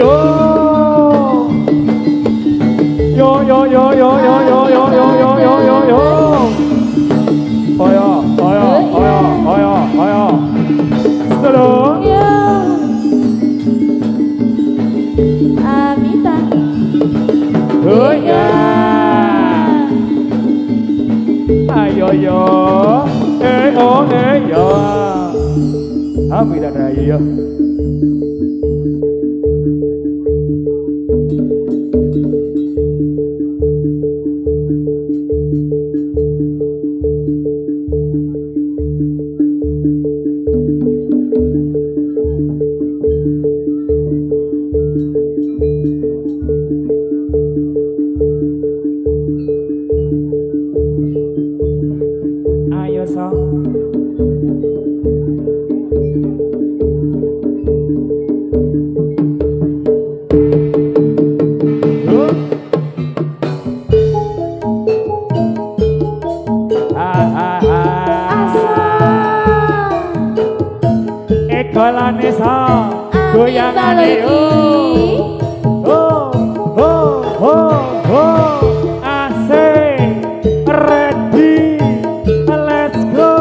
yo yo yo yo yo yo yo yo yo yo yo yo yo ayo ayo ayo ayo ayo setelah Amita oh ya ayo yo oh yo Amita raya ayo so Ekolane sa goyangane oh asik ready let's go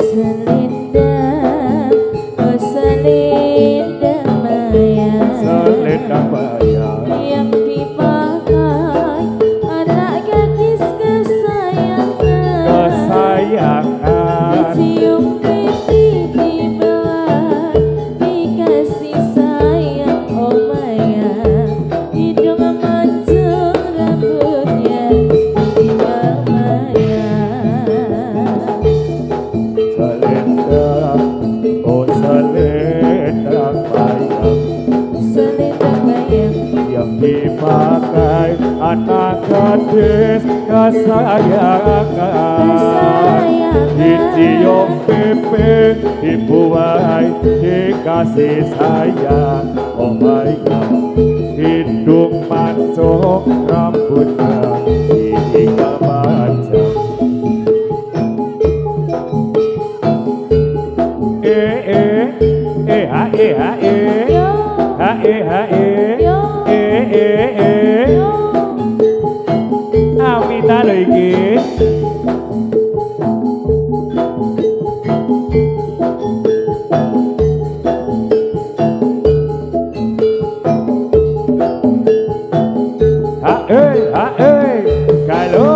selendang oh selendang maya selendang maya yang dipakai anak gadis kesayangan dicium pipi dibelah dikasih sayang oh maya hidung mancung rambutnya tinggal maya selendang oh selendang maya selendang maya yang dipakai anak gadis kesayangan dicium pipi dibuai dikasih sayang oh my god hidung mancung rambutnya tinggal panjang Amita lho iki kalau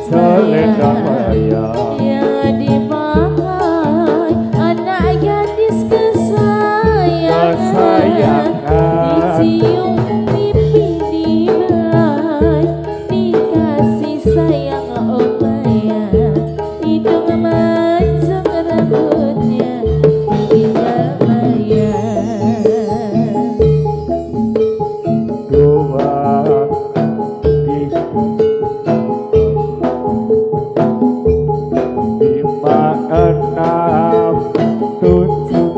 selendang maya yang dipakai anak gadis kesayangan dicium pipi dibelai dikasih sayang oh maya hidung mancung rambutnya tinggal maya enam tujuh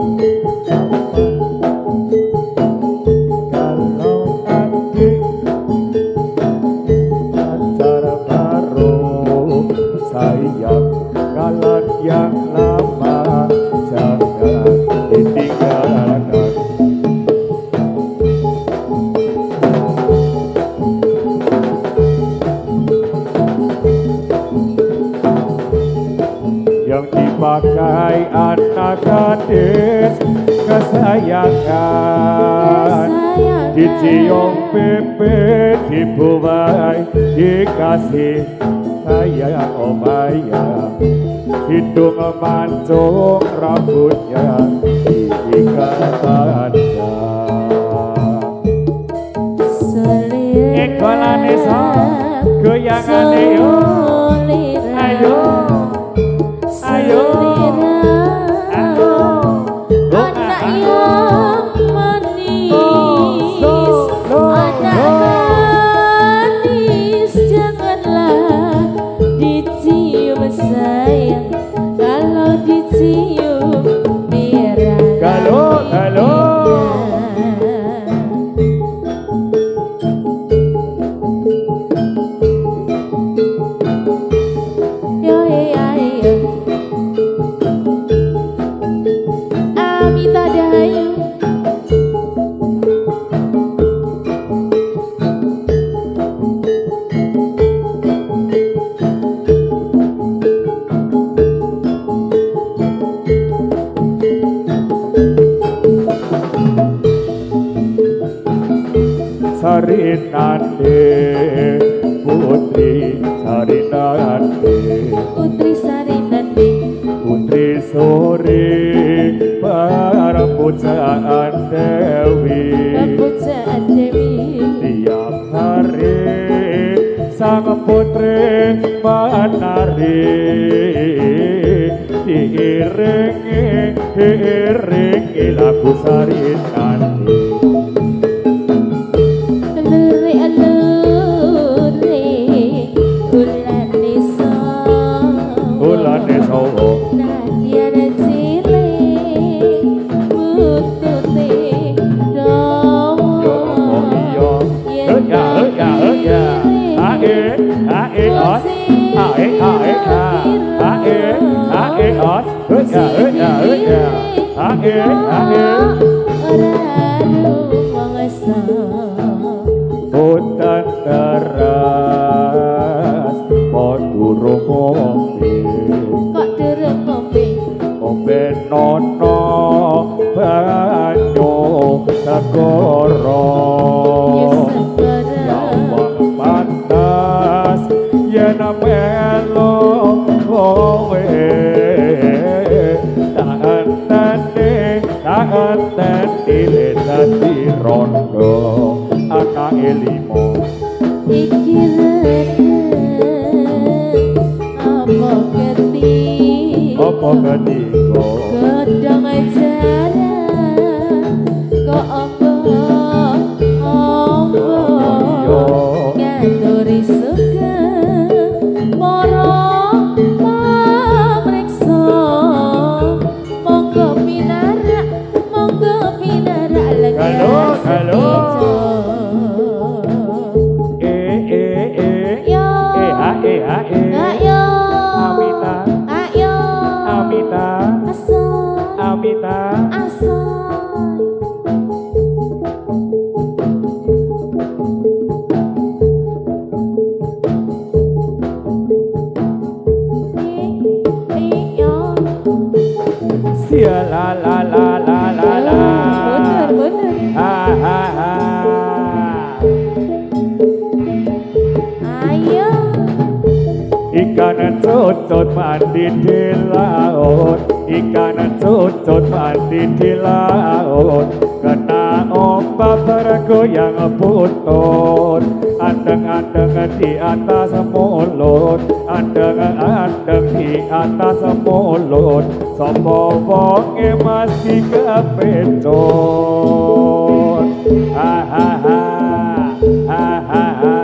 kalau adik acara baru sayang kalian yang lama jangan ditinggalkan yang dipakai anak gadis kesayangan dicium pipi dibuai dikasih sayang oh maya hidung mancung rambutnya tinggal panjang ekolane sa goyangane yo ayo ayo anak yang manis anak gadis janganlah dicium sayang kalau dicium merah kalau Sarinande Putri Sarinande Putri Sarinande Putri sore para pujaan Dewi Pujaan Dewi tiap hari sang putri menari diiringi lagu Sarinande ulan desa hutan deras poduro ngombe nono banyu segoro lawang panas yen melo kowe tahan tene dadi rondo anake limo iki apa ketika gedang jalan kok ombo ngaturi suka para pamriksa monggo pinarak lekas halo ayo Amita sia la la la la la la bener ha ha ha ayo ikan cucut mandi di laut ikan cucut mandi di laut kena ombak bergoyang putut andeng-andeng di atas mulut andeng-andeng di atas mulut sapa wonge mesti kepencut ha ha ha ha ha ha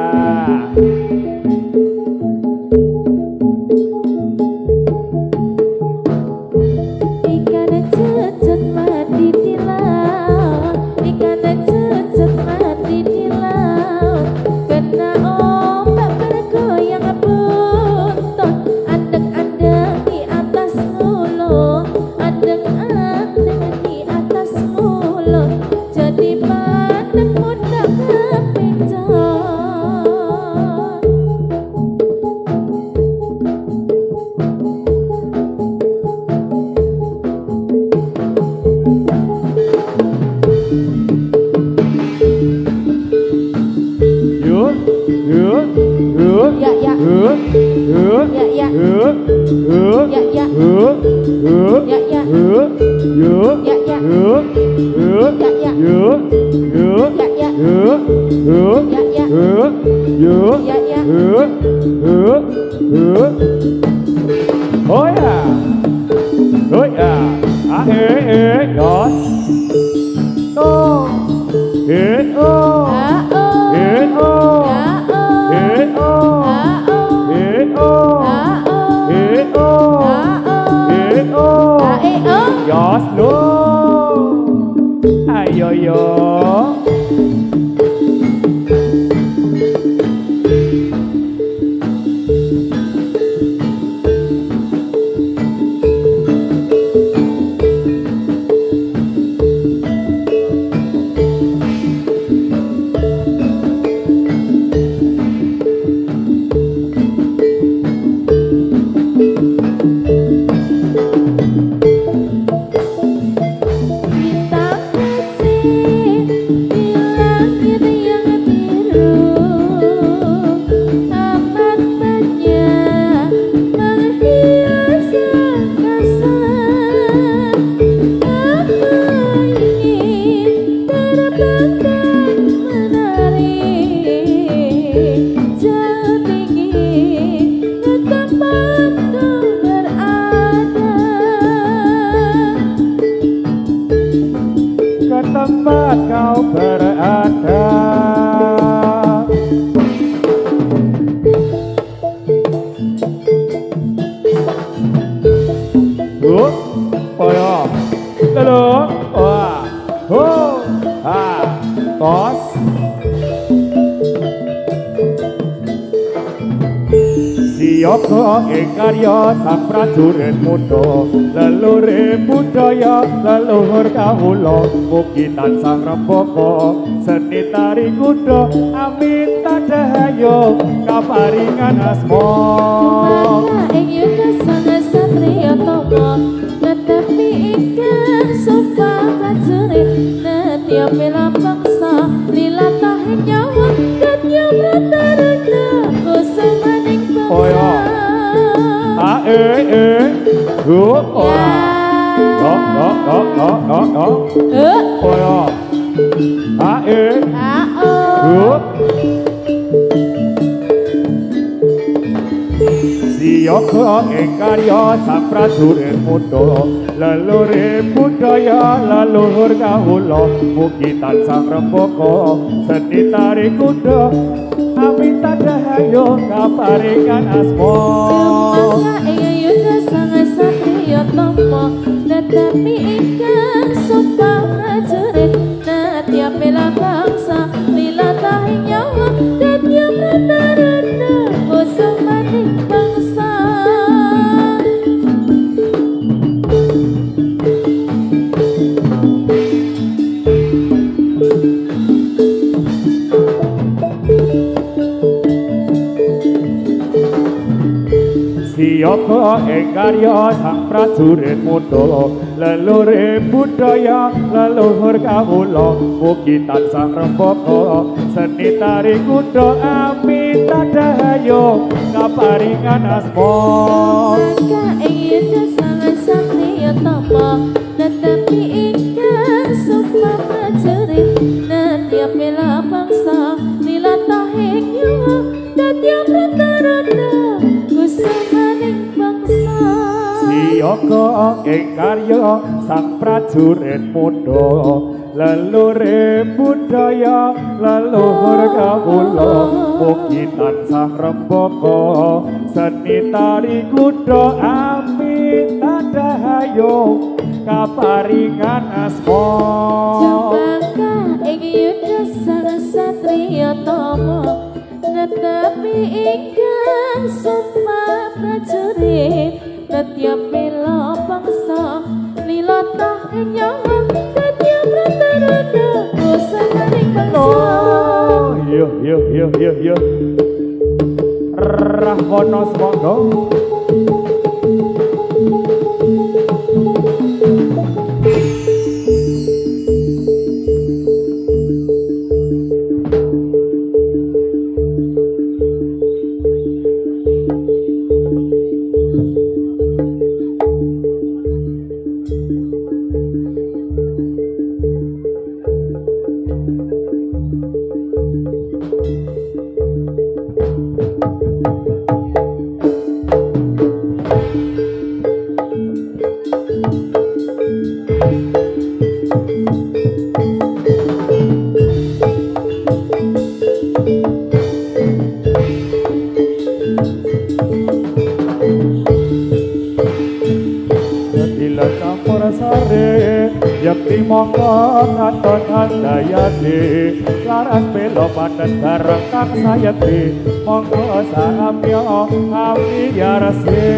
ikan cucut mati di laut ikan cucut mati di laut kena ombak bergoyang buntut andeng-andeng di atas mulut andeng-andeng di atas mulut jadi pandang mudah kepencut ya ya ya ya ya ya ya ya oh ya dos oh Yos lo ayo yo kita kecil tempat kau berada. Poyo, lalu, wah, tos. Siapa karya sang prajurit muda, leluhur budaya, leluhur kawula, mugi tansah rembaka seni tari kuda, amin tadahayo kaparingan asma. Kumangga ing yuga sang satriya tama, tetapi ingkang sumpah prajurit, netya bela bangsa, lilatahing nyawa, datya pratarana, kusamaning bangsa. Siapa karya sang prajurit muda, leluhur budaya, leluhur kawula, mugi tansah rembaka seni tari kuda, amin tadahayo kaparingan asma. Kumangga ing yuga sang satriya tama, tetapi ingkang sumpah prajurit, netya bela bangsa, lilatahing nyawa, datya pratarana, kusamaning bangsa. Siapa karya sang prajurit muda, leluhur budaya, leluhur kawula, mugi tansah rembaka seni tari kuda, amin tadahayo kaparingan asma. Kumangga ing yuga sang satriya tama, tetapi ingkang sumpah prajurit, netya bela bangsa, lilatahing nyawa, datya pratarana, kusamaning bangsa. Siapa karya sang prajurit muda, leluhur budaya, leluhur kawula, mugi tansah rembaka seni tari kuda, amin tadahayo kaparingan asma. Kumangga ing yuga sang satriya tama, tetapi ingkang sumpah prajurit, netya bela bangsa, lilatahing nyawa, datya pratarana, kusamaning bangsa. Yo. Rahwana semangga. Yakti mongko katon handayati, laras belo paten bareng kang sayati, mongko saamya ami yarasi.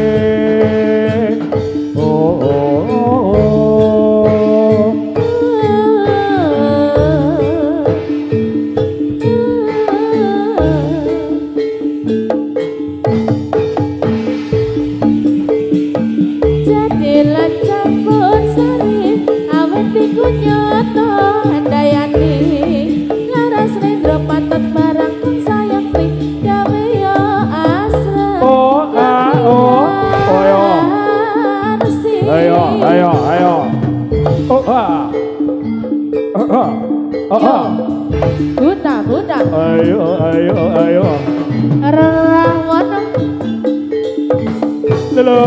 Jadilah campur sari, awet iku nyoto handayani, laras rendra patot barang kang sayati, gawe yo asra. Ayo. Buta. Ayo. Rahwana. Lelo.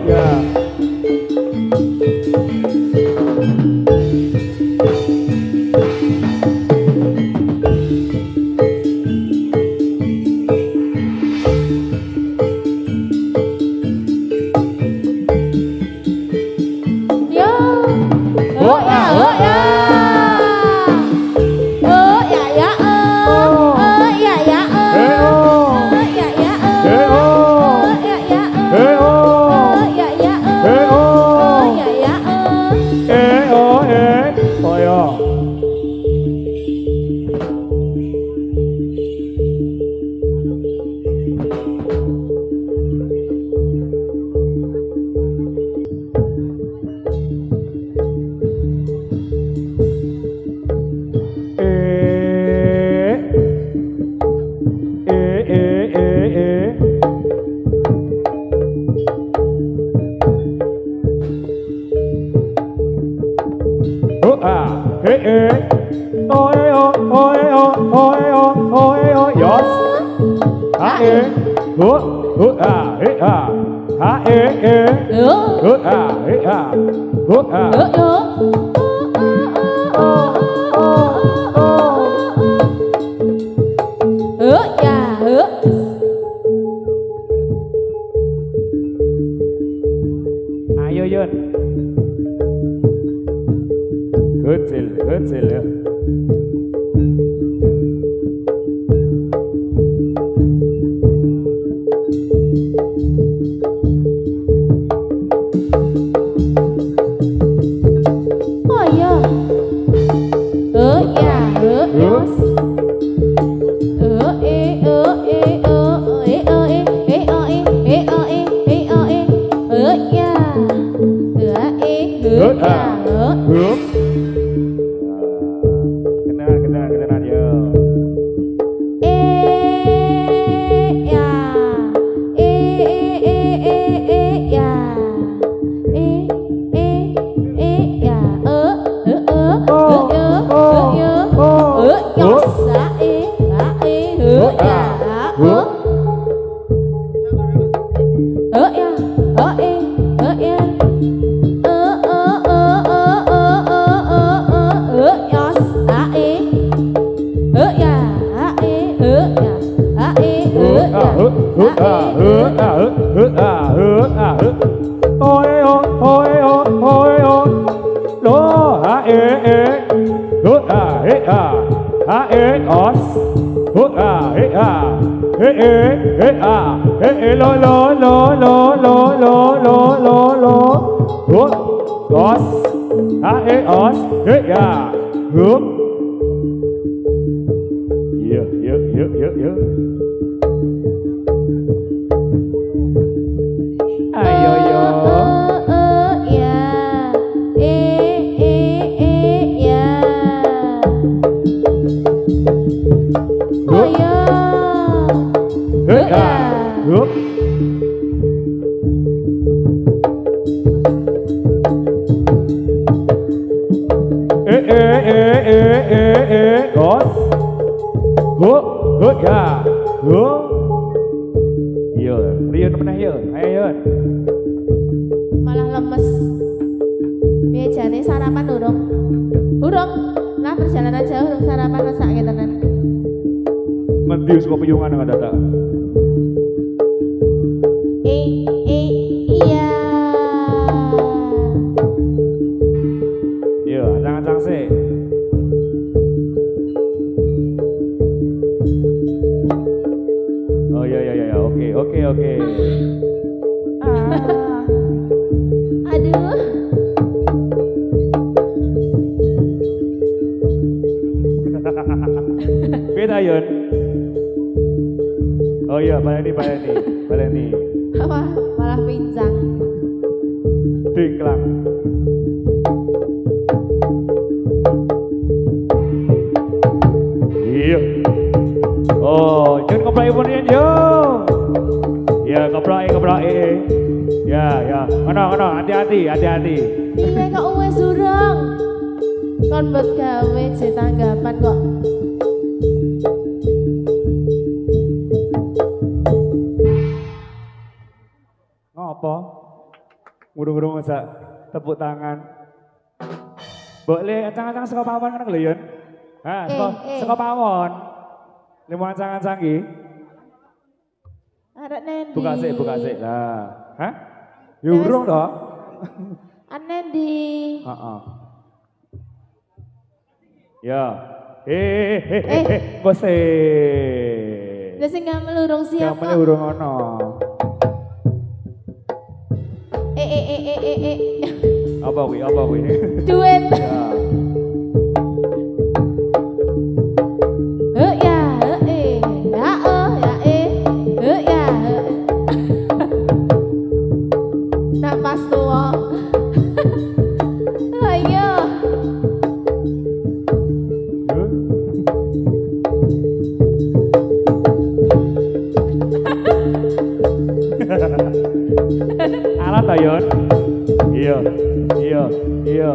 Ya. Yos. Ayo Yun. Kecil ya. Kenalan yo. Malah lemes. Biasanya sarapan urung. Lah perjalanan jauh urung sarapan masak tenan. Mending suka piyungan nggak data. Iya. Iya, acang-acang sih. Oh ya, oke. Aduh. Beda Yun. Oh iya, baleni. Apa? Malah pincang. Dingklang. Iya. Oh, Yun ngobrol pun yo. Ya, ngobrol. Ya. Ono, hati-hati. Iya kok wis urung. Kon mbok gawe tanggapan kok. Ngopo? Ngurung-ngurung masak tepuk tangan. Boleh acang-acang saka pawon ngono lho Yun. Ha, saka pawon. Limo acang-acang iki. Arek nendi? Buka sik. Lah, hah? Ya urung to. Anendi. Heeh. Ya. Bos Lah sing gamel urung siap. Gamel urung ono. Apa kuwi? Duit. Napas tua. Ayo. Alat ta Yun? Iya. Iya, iya,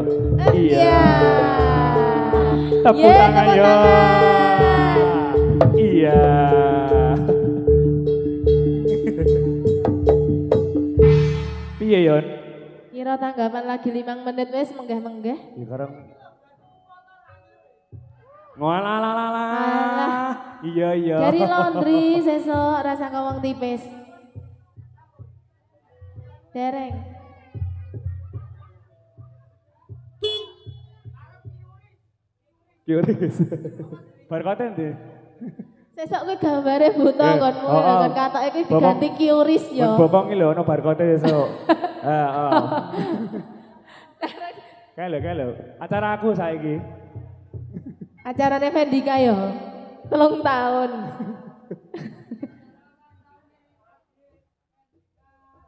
iya. Iya. Tepuk Yeay, tangan tepuk yo. tangan. Iya. Piye Yon? Kira tanggapan lagi 5 menit wes menggah-menggah. Ya karang ngolalalala. Alah. Iya iya. Dari laundry sesok rasa kawang tipis. Dereng. Curious. Bar konten deh. Sesok kuwi gambare buta konmu kan katoke kuwi diganti curious yo. Bopong iki lho ono bar konten esuk. Heeh. Kalo. Acara aku saiki. Acarane Vendika yo. 3 tahun.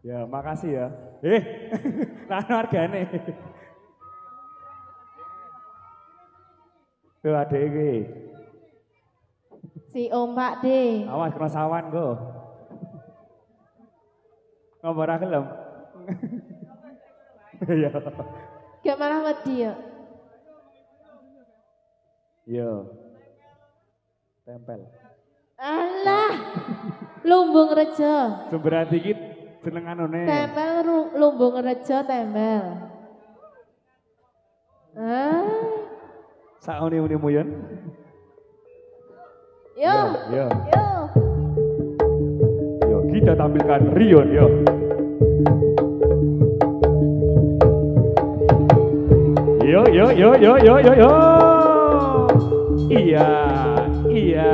Ya, makasih ya. Rano hargane. Tuh adek iki. Si Om Pak D. Awas kena sawan go. Ngomong ora gelem. Iya. Gak malah wedi yo. Iya. Tempel. Alah. Lumbung Rejo. Sumber hati iki jeneng anune. Tempel Lumbung Rejo tempel. Sak uni-unimu Yon. Yo. Yo. Yo. Yo, kita tampilkan Rion yo. Yo. Iya.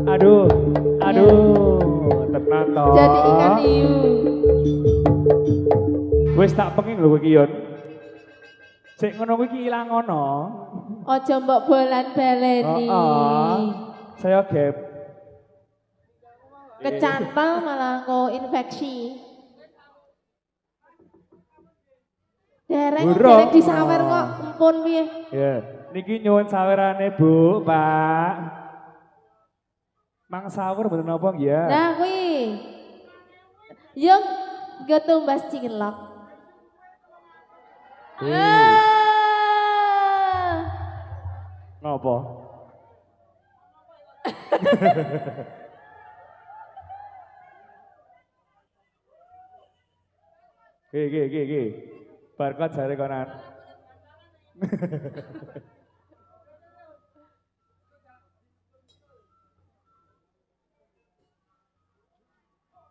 Aduh. Tenang toh. Jadi ikan hiu. Wis tak pengen lho iki Yon. Sik ngono kuwi iki ilang ngono. Ojo mbok bolan baleni. Saya gap. Kecantol malah kok infeksi. Dereng disawer kok empun piye. Ya, niki nyuwun sawerane Bu, Pak. Mang sawer mboten napa nggih ya? Nah kuwi. Yo getumbas cilok. Ngopo? Ge. Barkot jare konan.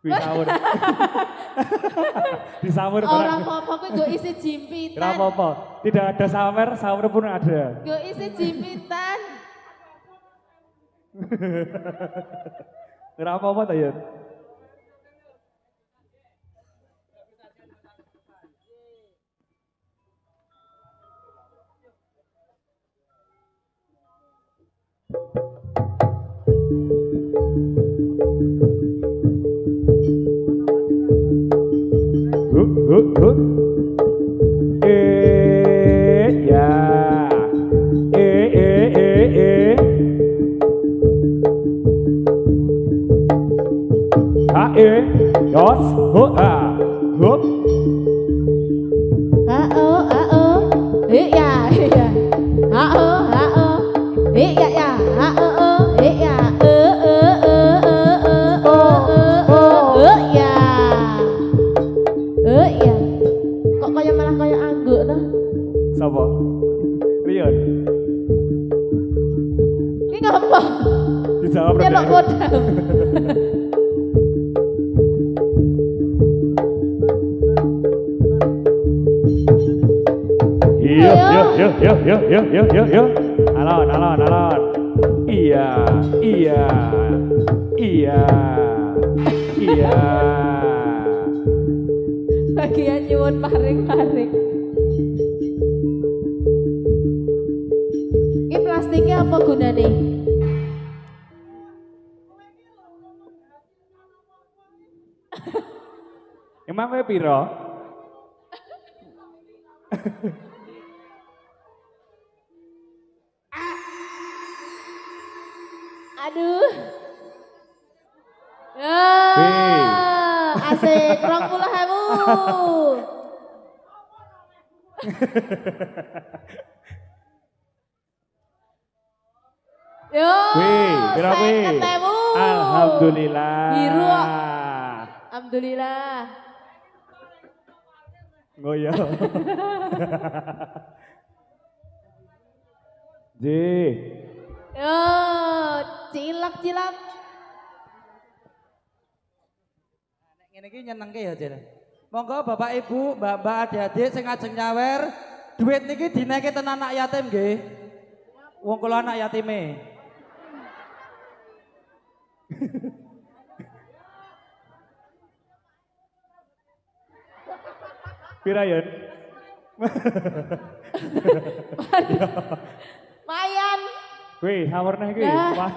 Disawur. Disawur barang. Ora apa-apa kuwi nggo isi jimpitan. Ora apa-apa. Tidak ada sawer, sawer pun ada. Nggo isi jimpitan. Ora apa-apa ta, Yun? Ya. Dos, hup. Iya. Iya ya. Iya. Ya. Kok kaya malah kaya angguk tuh? Sapa? Rion. Ini ngapa? Dijawab Nyelok kodam. Yuk. Alon. Iya. Bagian nyuwun paring-paring. Ini plastiknya apa gunanya? Emang kowe piro? Aduh. Asik, 20.000. Yo, Pira kuwi? ketemu. Alhamdulillah. Biru. Alhamdulillah. Oh ya. Ji. Yo, cilak. Ngene iki nyenengke ya, Jil. Monggo Bapak Ibu, Mbak-mbak, adik-adik sing ajeng nyawer, duit niki dineke ten anak yatim nggih. Wong kula anak yatime. Pira Yun? Mayan. Wih, sawerna iki. Nah.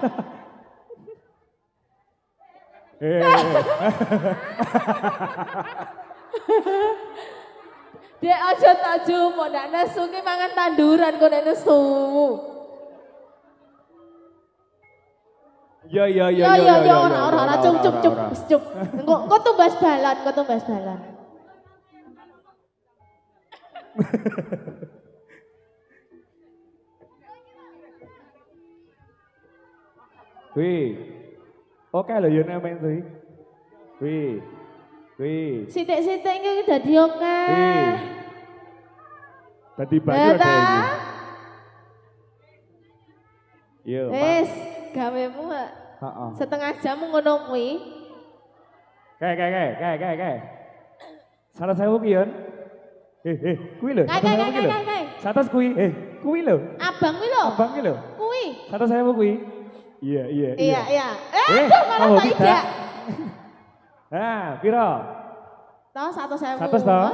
Dek aja tak jumo, ndak nesu ki mangan tanduran kok nek nesu. Ya Ora cup. Engko tumbas balon. Wih. Oke lho Yun main sih. Wih. Sithik-sithik iki dadi oke. Dadi banyu ada iki. Yo. Wis, gawemu Heeh. setengah jam ngono kuwi. Kayak. Salah saya ki Yun. Kuwi lho. Kayak. Satas kuwi. Kuwi lho. Abang kuwi lho. Abang ki lho. Kuwi. Satas saya kuwi. Iya. Iya. Kamu Malah tak tidak. ijak. Nah, piro? Toh 1.000. 100 toh?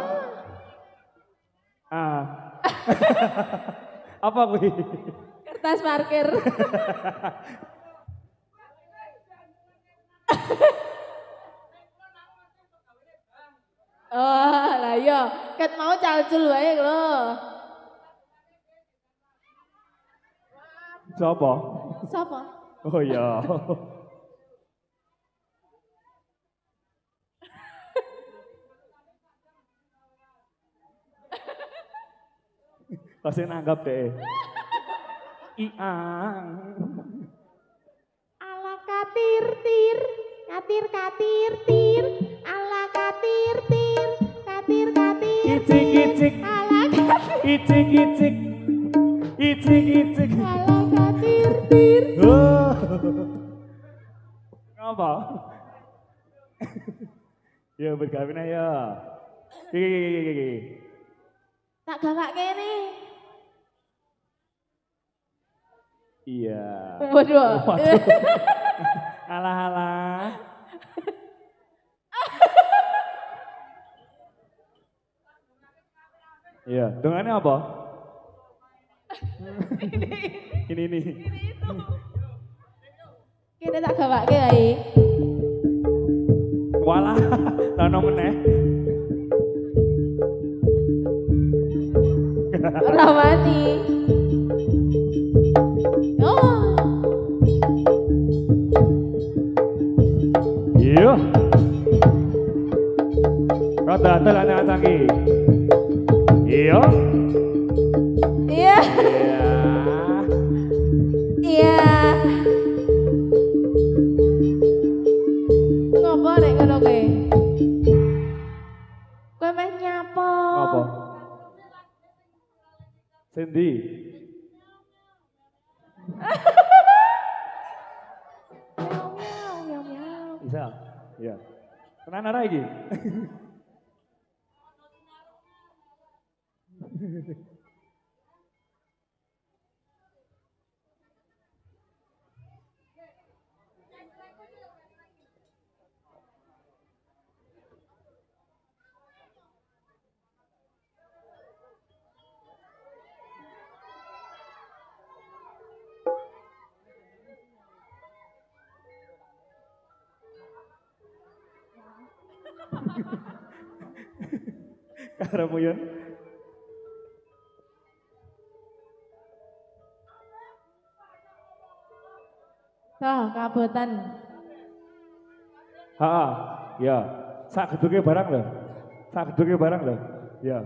Apa kuwi? Kertas parkir. Oh, lah iya, ket mau calcul wae lho. Siapa? Sapa? Oh iya. Pasti nanggap deh. Iang. Ala katir tir, katir ala katir tir, katir. Icik. Ala katir, Icik. ala katir tir. Oh. Ngapa? Ya bergabung ayo. Gigi. Tak gawak kene. Iya. Waduh. Alah. Iya, dengannya apa? Ini. Kene tak gawake ae. Walah, tano meneh. Ora wani. Oh. Iya. Kau datel anak canggih. Iya. Iya. Iya. Iya. Ngopo nek ngono kowe? Kowe meh nyapa? Apa? Cindy. Miau. Bisa. Iya. Tenan ora iki? Karamu Yun. Toh, kabotan. Ya. Sak geduke barang lho. Ya.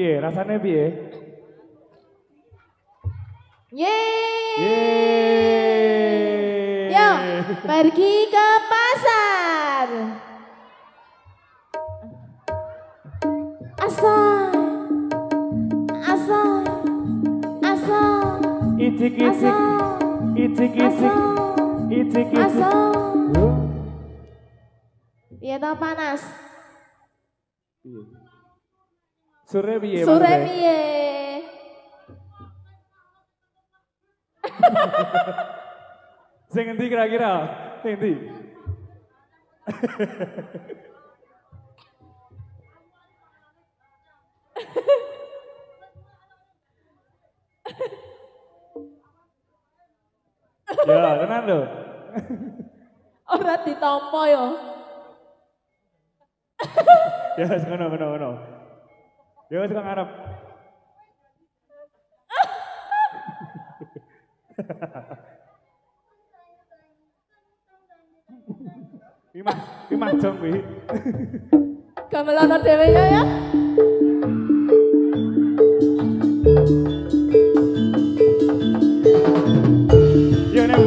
Piye, rasanya piye? Yeay. Yeay. Yuk, pergi ke pasar. Asal. Asal. Asal. Icik-icik. Asal. Icik-icik. Icik-icik. Asal. Yo. Iya tau panas. Piye? Sore piye? Sore maksudnya? piye? Sing endi kira-kira? Sing endi? Ya, tenan lho. Ora ditampa yo. Ya, wis ngono. Ya wis kok ngarep. Iki mah jong kuwi. Gamelan dhewe yo ya. Yo nek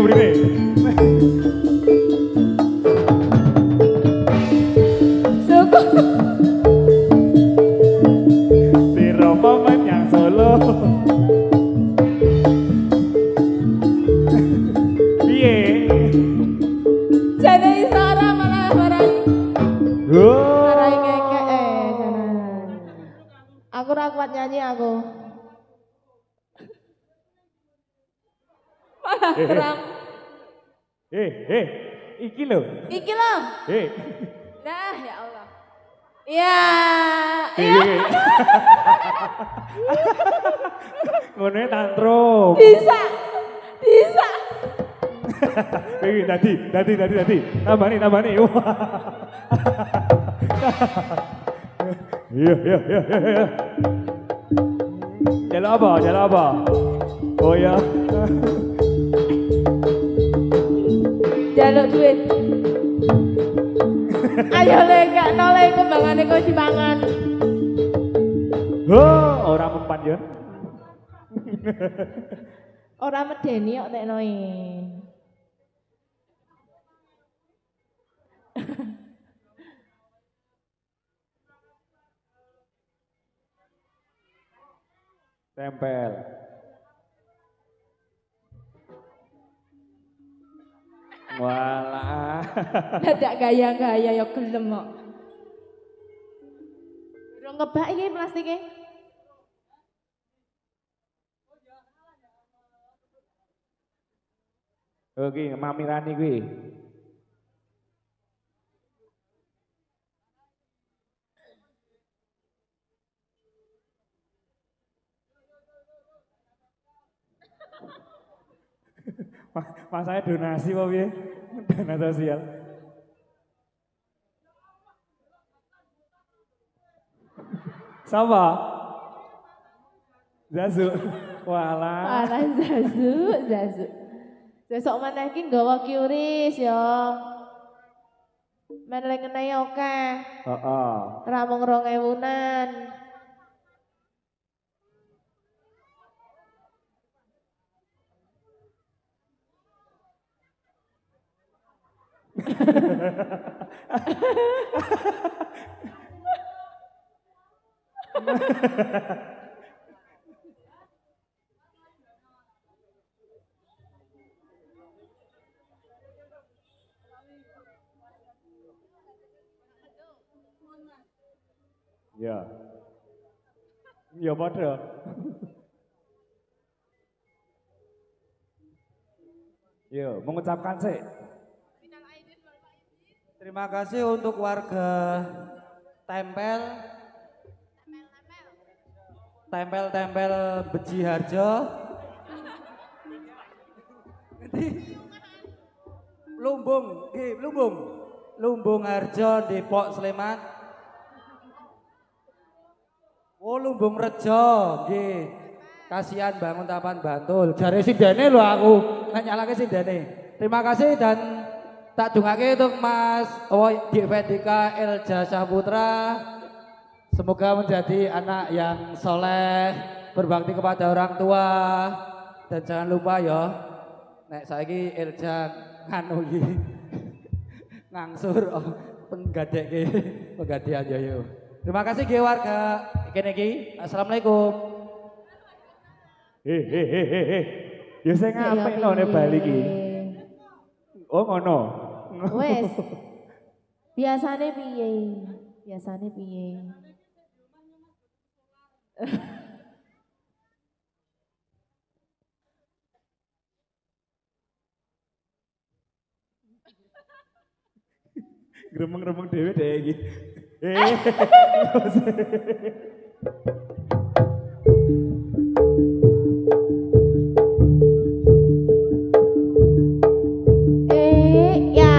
burine. Syukur. Si Roma menyang Solo. Piye? Jane iso ora malah marai. Oh. Marai ngekek janan. Aku ora kuat nyanyi aku. Malah terang. Iki lho. Iki lho. Nah, ya Allah. Iya. Ngene tantrum. Bisa. Iki tadi. Tambani. Iya. Jalan apa? Oh ya. Jaluk duit. Ayo gak noleh kembangane kok dipangan. Oh, ora mempan yo. Ora medeni kok teknoe. Tempel. Walah. Dadak gaya-gaya ya gelem kok. Durung ngebak iki plastike. Oke, mamirani kuwi. Masanya donasi apa piye? Dana sosial. Sama? Zazu. Walah. Alah zazu. Besok maneh iki nggawa QRIS ya. Men lek ngenehi akeh. Heeh. Ora mung 2000-an. Ya. Ya padha. Yo, mengucapkan sih. Terima kasih untuk warga Tempel Beji Harjo. Lumbung Harjo Depok Sleman. Oh Lumbung Rejo, nggih. Kasihan bangun tapan Bantul. Jare sindene lho aku, nek nyalake sindene. Terima kasih dan tak dungake untuk Mas Dik Vedika Elja Saputra. Semoga menjadi anak yang soleh, berbakti kepada orang tua, dan jangan lupa ya, nek saiki Irjan nganu iki ngangsur penggadian yo. Terima kasih ge warga iki. Assalamualaikum. Ya saya ngapain lo nih balik iki? Oh ngono. Wes. Biasane piye? Biasane piye? Gremeng-gremeng dhewe deh iki. Ya. Ya.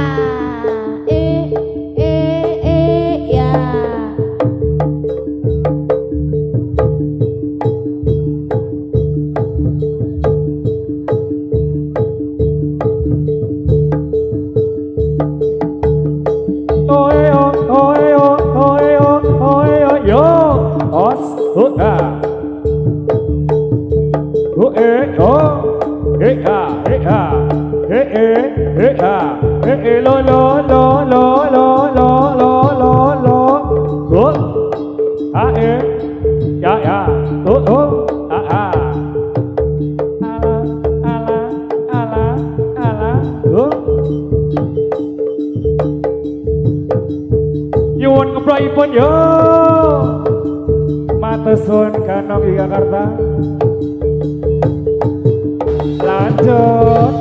Nyuwun ngeprahipun yo Matesun Kanong Yogyakarta. Lanjut.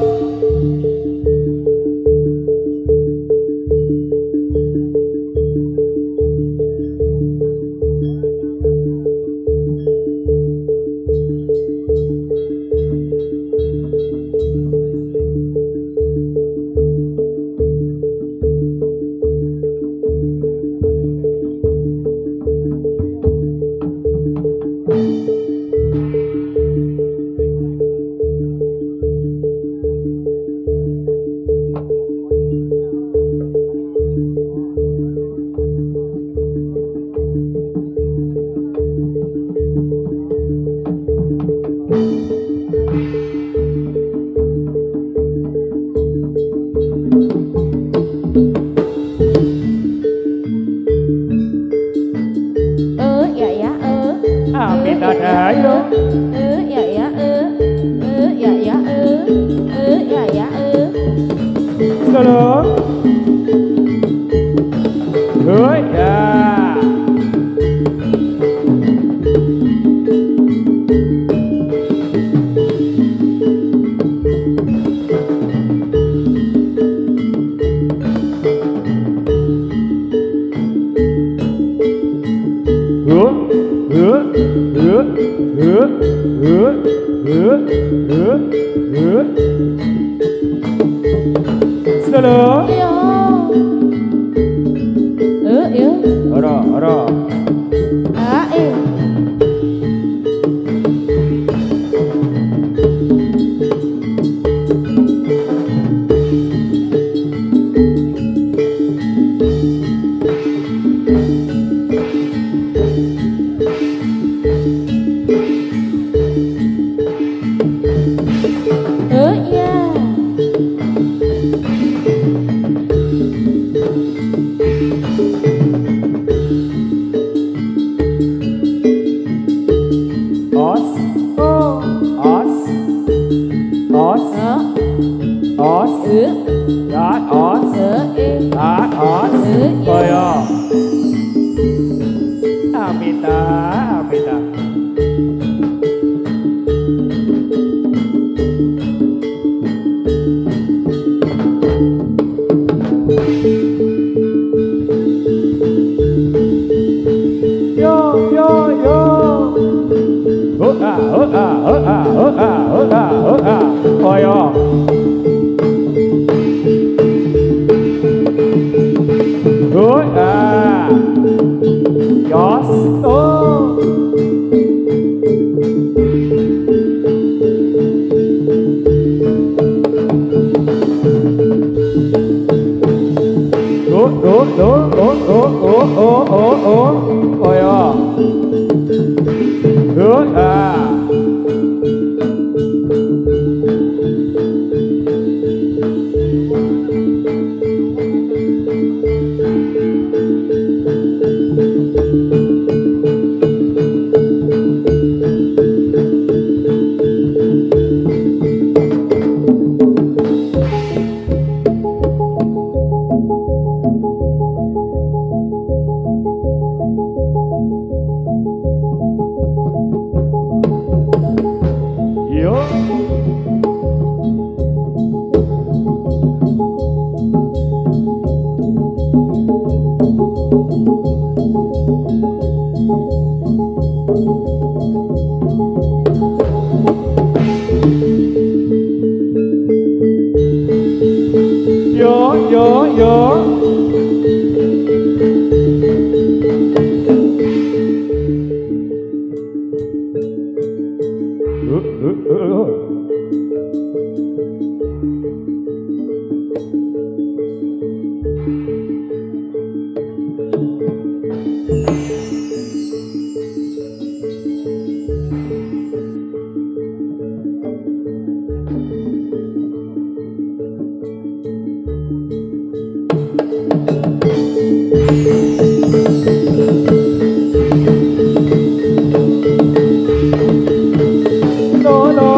Oh ya. yo. No.